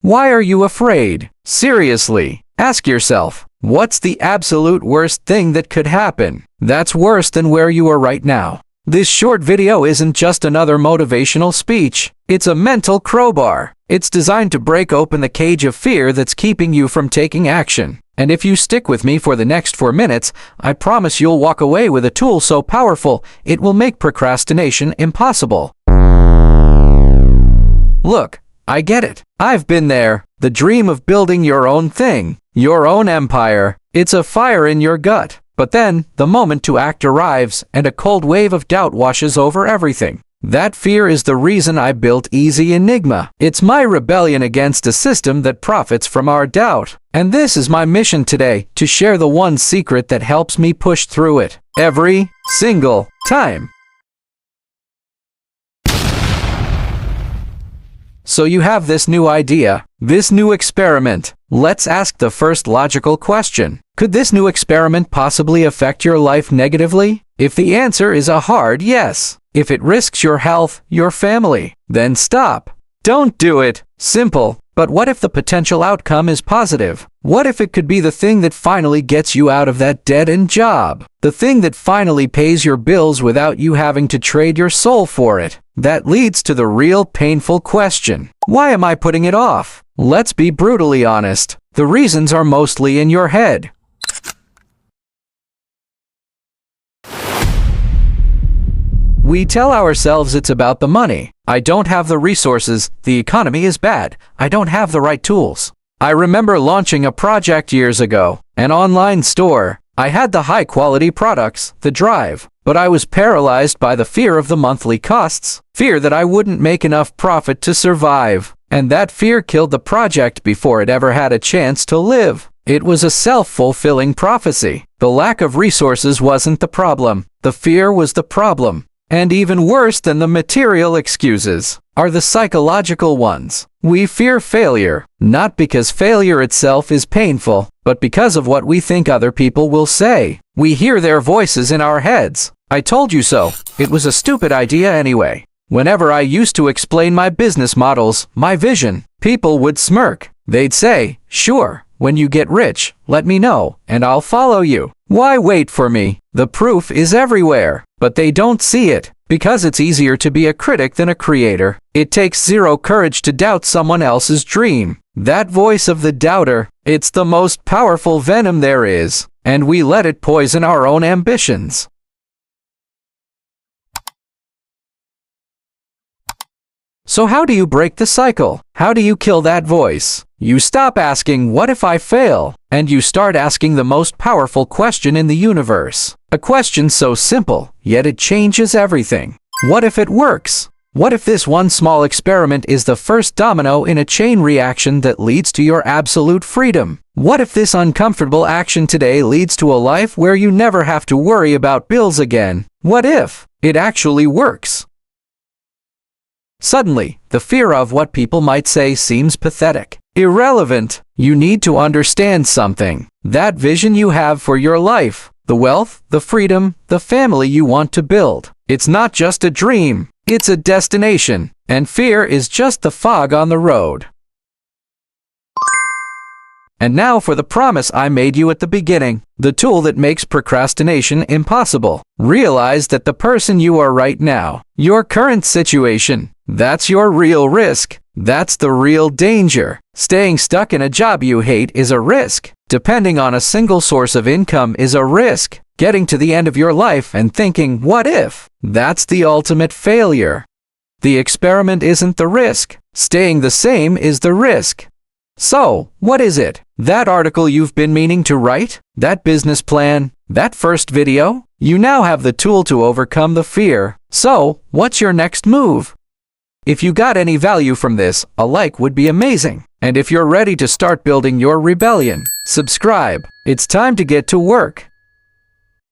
Why are you afraid? Seriously, ask yourself, what's the absolute worst thing that could happen? That's worse than where you are right now. This short video isn't just another motivational speech. It's a mental crowbar. It's designed to break open the cage of fear that's keeping you from taking action. And if you stick with me for the next 4 minutes, I promise you'll walk away with a tool so powerful it will make procrastination impossible. Look, I get it. I've been there. The dream of building your own thing, your own empire. It's a fire in your gut. But then, the moment to act arrives, and a cold wave of doubt washes over everything. That fear is the reason I built EasyEnigma. It's my rebellion against a system that profits from our doubt. And this is my mission today, to share the one secret that helps me push through it. Every single time. So you have this new idea, this new experiment. Let's ask the first logical question. Could this new experiment possibly affect your life negatively? If the answer is a hard yes, if it risks your health, your family, then stop. Don't do it. Simple. But what if the potential outcome is positive? What if it could be the thing that finally gets you out of that dead-end job? The thing that finally pays your bills without you having to trade your soul for it? That leads to the real painful question. Why am I putting it off? Let's be brutally honest. The reasons are mostly in your head. We tell ourselves it's about the money. I don't have the resources, the economy is bad, I don't have the right tools. I remember launching a project years ago, an online store. I had the high-quality products, the drive, but I was paralyzed by the fear of the monthly costs, fear that I wouldn't make enough profit to survive. And that fear killed the project before it ever had a chance to live. It was a self-fulfilling prophecy. The lack of resources wasn't the problem. The fear was the problem. And even worse than the material excuses are the psychological ones. We fear failure, not because failure itself is painful, but because of what we think other people will say. We hear their voices in our heads. I told you so. It was a stupid idea anyway. Whenever I used to explain my business models, my vision, people would smirk. They'd say, "Sure, when you get rich, let me know, and I'll follow you." Why wait for me? The proof is everywhere. But they don't see it, because it's easier to be a critic than a creator. It takes zero courage to doubt someone else's dream. That voice of the doubter, it's the most powerful venom there is, and we let it poison our own ambitions. So how do you break the cycle? How do you kill that voice? You stop asking, what if I fail? And you start asking the most powerful question in the universe. A question so simple, yet it changes everything. What if it works? What if this one small experiment is the first domino in a chain reaction that leads to your absolute freedom? What if this uncomfortable action today leads to a life where you never have to worry about bills again? What if it actually works? Suddenly, the fear of what people might say seems pathetic, irrelevant. You need to understand something. That vision you have for your life, the wealth, the freedom, the family you want to build, it's not just a dream, it's a destination. And fear is just the fog on the road. And now for the promise I made you at the beginning, the tool that makes procrastination impossible. Realize that the person you are right now, your current situation, that's your real risk. That's the real danger. Staying stuck in a job you hate is a risk. Depending on a single source of income is a risk. Getting to the end of your life and thinking, what if? That's the ultimate failure. The experiment isn't the risk. Staying the same is the risk. So, what is it? That article you've been meaning to write? That business plan? That first video? You now have the tool to overcome the fear. So, what's your next move? If you got any value from this, a like would be amazing. And if you're ready to start building your rebellion, subscribe. It's time to get to work.